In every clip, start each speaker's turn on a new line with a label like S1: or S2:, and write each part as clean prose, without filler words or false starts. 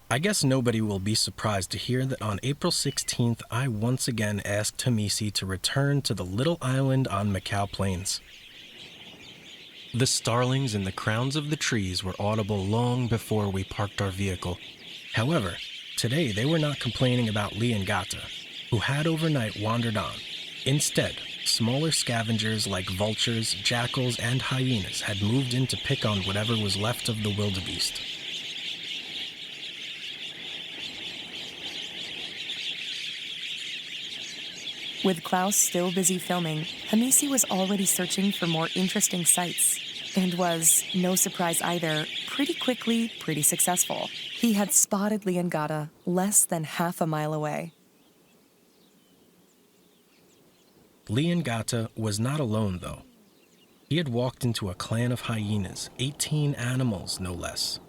S1: I guess nobody will be surprised to hear that on April 16th, I once again asked Hamisi to return to the little island on Macau Plains. The starlings in the crowns of the trees were audible long before we parked our vehicle. However, today they were not complaining about Leongata, who had overnight wandered on. Instead, smaller scavengers like vultures, jackals, and hyenas had moved in to pick on whatever was left of the wildebeest.
S2: With Klaus still busy filming, Hamisi was already searching for more interesting sights, and was, no surprise either, pretty successful. He had spotted Leongata less than half a mile away.
S1: Leongata was not alone, though. He had walked into a clan of hyenas, 18 animals no less.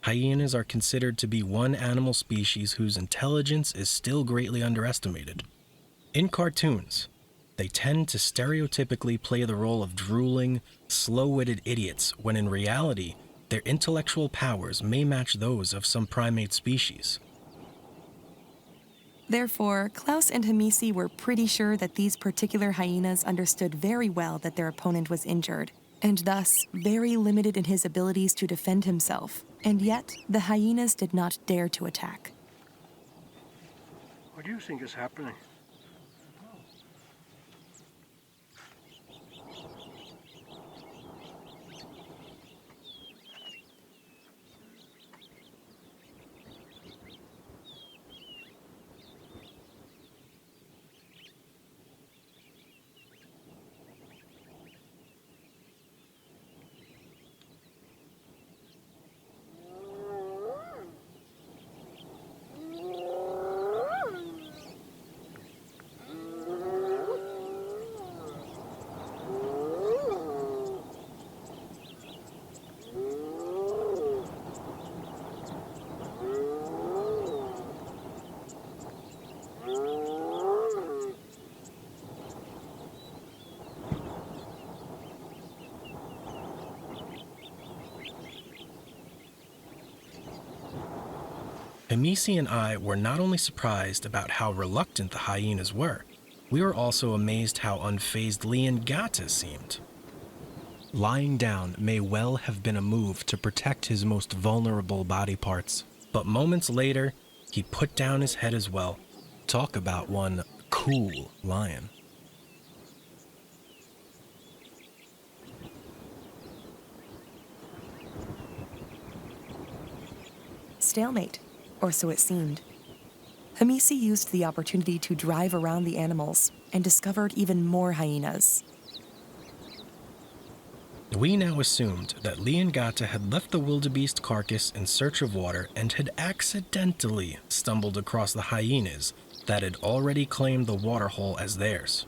S1: Hyenas are considered to be one animal species whose intelligence is still greatly underestimated. In cartoons, they tend to stereotypically play the role of drooling, slow-witted idiots, when in reality, their intellectual powers may match those of some primate species.
S2: Therefore, Klaus and Hamisi were pretty sure that these particular hyenas understood very well that their opponent was injured, and thus very limited in his abilities to defend himself. And yet, the hyenas did not dare to attack.
S3: What do you think is happening?
S1: Hamisi and I were not only surprised about how reluctant the hyenas were, we were also amazed how unfazed Leongata seemed. Lying down may well have been a move to protect his most vulnerable body parts, but moments later, he put down his head as well. Talk about one cool lion.
S2: Stalemate, or so it seemed. Hamisi used the opportunity to drive around the animals and discovered even more hyenas.
S1: We now assumed that Leongata had left the wildebeest carcass in search of water and had accidentally stumbled across the hyenas that had already claimed the waterhole as theirs.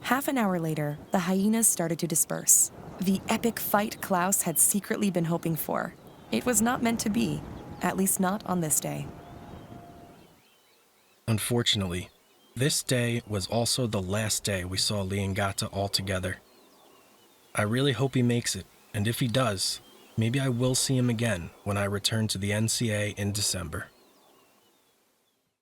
S2: Half an hour later, the hyenas started to disperse. The epic fight Klaus had secretly been hoping for. It was not meant to be, at least not on this day.
S1: Unfortunately, this day was also the last day we saw Leongata altogether. I really hope he makes it, and if he does, maybe I will see him again when I return to the NCA in December.